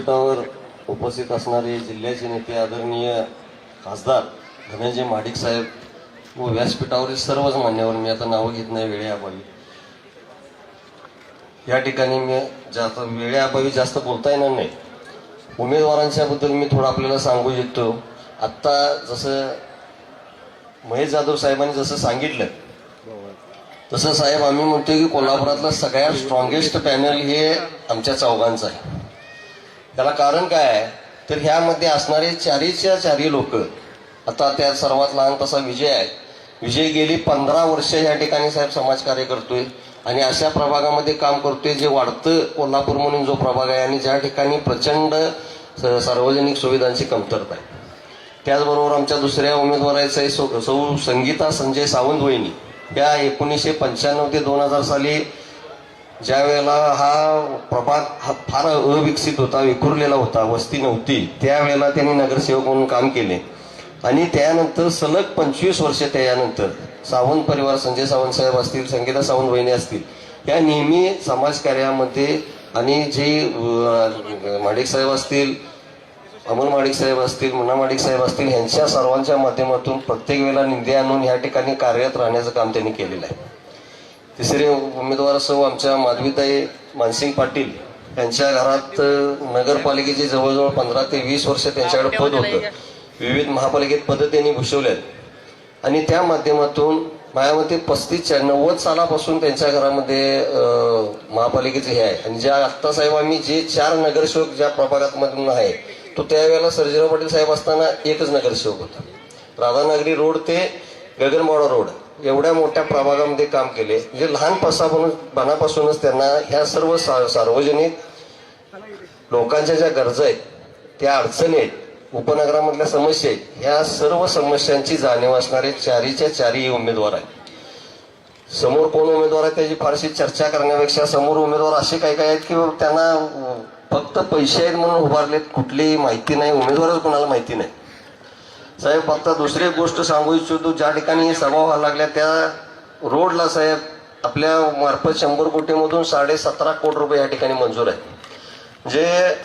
व्यासपीठावर उपस्थित असणारे जिल्ह्याचे नेते आदरणीय खासदार धनंजय महाडिक साहेब व व्यासपीठावरील सर्वच मान्यवर, मी आता नावं घेत नाही वेळेअभावी. या ठिकाणी मी वेळेअभावी जास्त बोलता येणार नाही. उमेदवारांच्या बद्दल मी थोडं आपल्याला सांगू इच्छितो. आत्ता जसं महेश जाधव साहेबांनी जसं सांगितलं तसं साहेब आम्ही म्हणतोय की कोल्हापुरातलं सगळ्यात स्ट्रॉंगेस्ट पॅनल हे आमच्या चौघांचं आहे. त्याला कारण काय आहे तर ह्यामध्ये असणारे चारीच्या चारी लोक, आता त्या सर्वात लहान तसा विजय आहे. विजय गेली 15 वर्ष या ठिकाणी साहेब समाजकार्य करतोय आणि अशा प्रभागामध्ये काम करतोय जे वाढतं कोल्हापूर म्हणून जो प्रभाग आहे आणि ज्या ठिकाणी प्रचंड सार्वजनिक सुविधांची कमतरता आहे. त्याचबरोबर आमच्या दुसऱ्या उमेदवाराचे सौ संगीता संजय सावंत वहिनी, या 1995 ते 2000 साली ज्या वेळेला हा प्रभाग हा फार अविकसित होता, विखुरलेला होता, वस्ती नव्हती, त्यावेळेला त्यांनी नगरसेवक म्हणून काम केले आणि त्यानंतर सलग 25 वर्ष त्यानंतर सावंत परिवार, संजय सावंत साहेब असतील, संगीता सावंत वहिनी असतील, या नेहमी समाजकार्यामध्ये आणि जे महाडिक साहेब असतील, अमोल महाडिक साहेब असतील, मुन्ना महाडिक साहेब असतील, यांच्या सर्वांच्या माध्यमातून प्रत्येक वेळेला निधी आणून या ठिकाणी कार्यरत राहण्याचं काम त्यांनी केलेलं आहे. तिसरे उमेदवार सौ आमच्या माधवीताई मानसिंग पाटील, यांच्या घरात नगरपालिकेचे जवळजवळ 15 ते 20 वर्ष त्यांच्याकडे पद होतं. विविध महापालिकेत पदं त्यांनी भूषवल्यात आणि त्या माध्यमातून माझ्या मते 35-90 सालापासून त्यांच्या घरामध्ये महापालिकेचे हे आहे. आणि ज्या आत्ता साहेब आम्ही जे 4 नगरसेवक ज्या प्रभागात मधून आहे तो त्यावेळेला सर्जेराव पाटील साहेब असताना एकच नगरसेवक होता. राधानगरी रोड ते गगनबावडा रोड एवढ्या मोठ्या प्रभागामध्ये काम केले. म्हणजे लहानपणापासूनच त्यांना ह्या सर्व सार्वजनिक लोकांच्या ज्या गरजा आहेत, त्या अडचणी आहेत, उपनगरामधल्या समस्या आहेत, ह्या सर्व समस्यांची जाणीव असणारे चारीच्या चारी उमेदवार आहेत. समोर कोण उमेदवार आहे त्याची फारशी चर्चा करण्यापेक्षा समोर उमेदवार असे काही काही आहेत की त्यांना फक्त पैसे आहेत म्हणून उभारलेत, कुठलीही माहिती नाही, उमेदवारच कोणाला माहिती नाही. साहेब आता दुसरी एक गोष्ट सांगू इच्छितो, ज्या ठिकाणी सभा व्हायला लागल्या त्या रोडला साहेब आपल्या मार्फत 100 कोटीमधून 17.5 कोटी रुपये या ठिकाणी मंजूर आहे. जे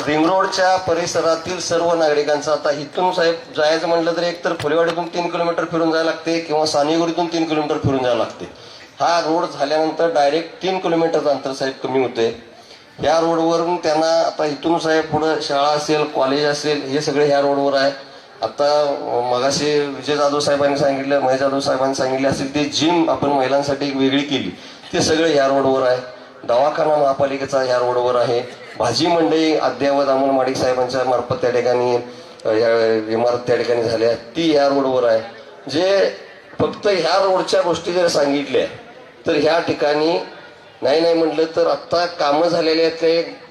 रिंग रोडच्या परिसरातील सर्व नागरिकांचा, आता इथून साहेब जायचं म्हटलं तर एक तर फुलेवाडीतून 3 किलोमीटर फिरून जायला लागते किंवा सानेगुडीतून 3 किलोमीटर फिरून जायला लागते. हा रोड झाल्यानंतर डायरेक्ट 3 किलोमीटरचं अंतर साहेब कमी होते. या रोडवरून त्यांना आता इथून साहेब पुढे शाळा असेल, कॉलेज असेल, हे सगळे ह्या रोडवर आहे. आता मगाशी विजय जाधव साहेबांनी सांगितलं, महेश जाधव साहेबांनी सांगितले असेल, ते जिम आपण महिलांसाठी एक वेगळी केली, ते सगळे ह्या रोडवर आहे. दवाखाना महापालिकेचा ह्या रोडवर आहे. भाजी मंडई अद्ययावत अमोल महाडिक साहेबांच्या मार्फत त्या ठिकाणी इमारत त्या ठिकाणी झाल्या, ती ह्या रोडवर आहे. जे फक्त ह्या रोडच्या गोष्टी जर सांगितल्या तर ह्या ठिकाणी नाही म्हटलं तर आत्ता कामं झालेली आहेत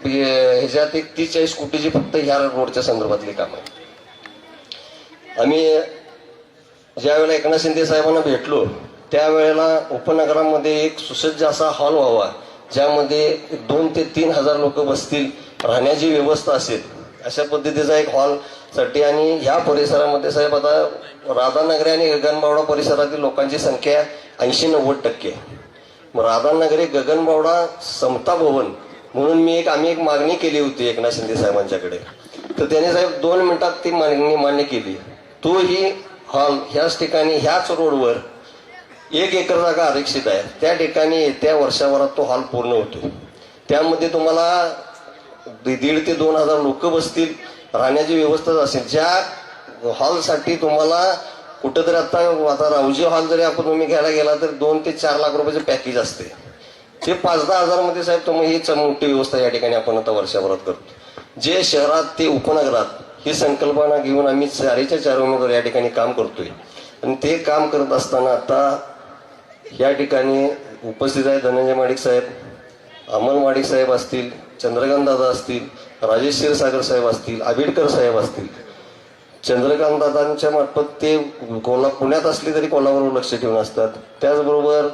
ह्याच्यात एक 30-40 कोटीची फक्त ह्या रोडच्या संदर्भातली कामं आहेत. आम्ही ज्या वेळेला एकनाथ शिंदे साहेबांना भेटलो त्यावेळेला उपनगरामध्ये एक सुसज्ज असा हॉल व्हावा, ज्यामध्ये 2 ते 3 हजार लोक बसतील, राहण्याची व्यवस्था असेल, अशा पद्धतीचा एक हॉल साठी. आणि ह्या परिसरामध्ये साहेब आता राधानगरी आणि गगनबावडा परिसरातील लोकांची संख्या 80-90%. राधानगरी गगनबावडा समता भवन म्हणून आम्ही एक मागणी केली होती एकनाथ शिंदे साहेबांच्याकडे, तर त्यांनी साहेब 2 मिनिटात ती मागणी मान्य केली. तोही हॉल ह्याच ठिकाणी ह्याच रोडवर 1 एकर जागा आरक्षित आहे, त्या ठिकाणी येत्या वर्षभरात तो हॉल पूर्ण होतो. त्यामध्ये तुम्हाला 1,500 ते 2,000 लोक बसतील, राहण्याची व्यवस्था असेल. ज्या हॉलसाठी तुम्हाला कुठंतरी आता रावजी हॉल जरी आपण तुम्ही घ्यायला गेला तर 2 ते 4 लाख रुपयाचं पॅकेज असते, ते 5-10 हजारमध्ये साहेब तुम्ही ही मोठी व्यवस्था या ठिकाणी आपण आता वर्षभरात करतो. जे शहरात ते उपनगरात ही संकल्पना घेऊन आम्ही चारीच्या 4 उमेदवार या ठिकाणी काम करतोय. आणि ते काम करत असताना आता या ठिकाणी उपस्थित आहे धनंजय महाडिक साहेब, अमोल महाडिक साहेब असतील, चंद्रकांत दादा असतील, राजेश क्षीरसागर साहेब असतील, आबिडकर साहेब असतील. चंद्रकांत दादांच्या मार्फत ते पुण्यात असले तरी कोल्हापूरवर लक्ष ठेवून असतात. त्याचबरोबर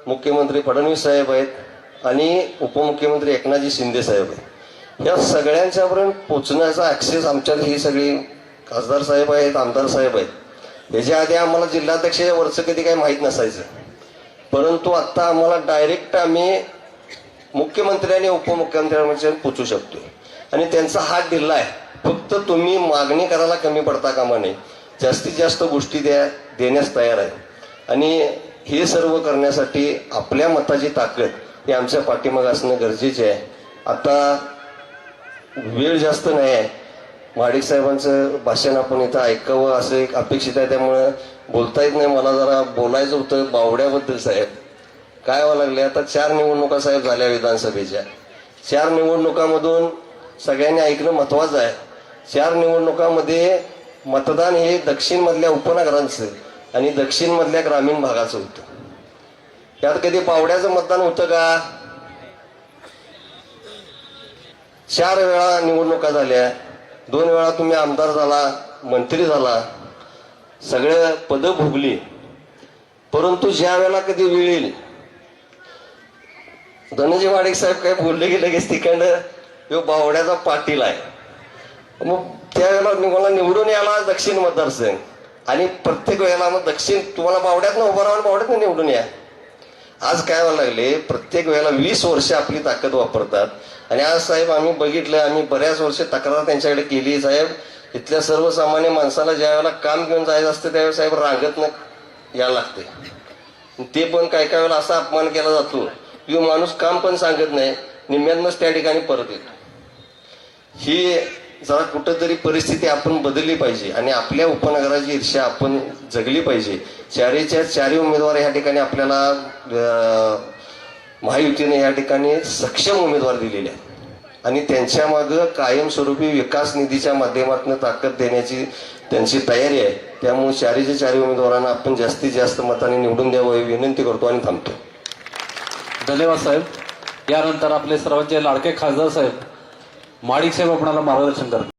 मुख्यमंत्री फडणवीस साहेब आहेत आणि उपमुख्यमंत्री एकनाथजी शिंदे साहेब आहेत. या सगळ्यांच्यापर्यंत पोचण्याचा ऍक्सेस आमच्या ही सगळी खासदार साहेब आहेत, आमदार साहेब आहेत. ह्याच्या आधी आम्हाला जिल्हाध्यक्षाच्या वरचं कधी काही माहीत नसायचं, परंतु आता आम्हाला डायरेक्ट आम्ही मुख्यमंत्री आणि उपमुख्यमंत्र्यांपर्यंत पोचू शकतोय. आणि त्यांचा हात ढिल्ला आहे. फक्त तुम्ही मागणी करायला कमी पडता कामा नये, जास्तीत जास्त गोष्टी देण्यास तयार आहे. आणि हे सर्व करण्यासाठी आपल्या मताची ताकद ही आमच्या पाठीमागे असणं गरजेचे आहे. आता वेळ जास्त नाही आहे. महाडिक साहेबांचं भाषण आपण इथं ऐकावं असं एक अपेक्षित आहे, त्यामुळं बोलता येत नाही. मला जरा बोलायचं होतं बावड्याबद्दल. साहेब काय व्हावं लागले, आता 4 निवडणुका साहेब झाल्या विधानसभेच्या. 4 निवडणुकांमधून सगळ्यांनी ऐकणं महत्वाचं आहे. 4 निवडणुकांमध्ये मतदान हे दक्षिण मधल्या उपनगरांचं आणि दक्षिण मधल्या ग्रामीण भागाचं होतं. यात कधी पावड्याचं मतदान होतं का? 4 वेळा निवडणुका झाल्या, 2 वेळा तुम्ही आमदार झाला, मंत्री झाला, सगळं पदं भोगली. परंतु ज्या वेळेला कधी वेळ येईल, धनंजय महाडिक साहेब काय बोलले की लगेच तिकडं तो बावड्याचा पाटील आहे. मग त्यावेळेला मला निवडून यायला दक्षिण मतदारसंघ, आणि प्रत्येक वेळेला मग दक्षिण तुम्हाला बावड्यातनं उभं राहून बावड्यातनं निवडून या. आज काय व्हायला लागले, प्रत्येक वेळेला 20 वर्ष आपली ताकद वापरतात. आणि आज साहेब आम्ही बघितलं, आम्ही बऱ्याच वर्ष तक्रार त्यांच्याकडे केली. साहेब इथल्या सर्वसामान्य माणसाला ज्या वेळेला काम घेऊन जायचं असतं त्यावेळेस साहेब रांगतनं यायला लागते. ते पण काय काय वेळेला असा अपमान केला जातो की माणूस काम पण सांगत नाही, निम्म्यानंच त्या ठिकाणी परत येतो. ही जरा कुठंतरी परिस्थिती आपण बदलली पाहिजे आणि आपल्या उपनगराची ईर्ष्या आपण जगली पाहिजे. 4च्या 4 उमेदवार या ठिकाणी आपल्याला महायुतीने या ठिकाणी सक्षम उमेदवार दिलेले आहेत आणि त्यांच्या मागं कायमस्वरूपी विकास निधीच्या माध्यमातून ताकद देण्याची त्यांची तयारी आहे. त्यामुळे 4च्या 4 उमेदवारांना आपण जास्तीत जास्त मताने निवडून द्यावं ही विनंती करतो आणि थांबतो. धन्यवाद साहेब. यानंतर आपले सर्वांचे लाडके खासदार साहेब महाडिक साहेब आपणाला मार्गदर्शन करतात.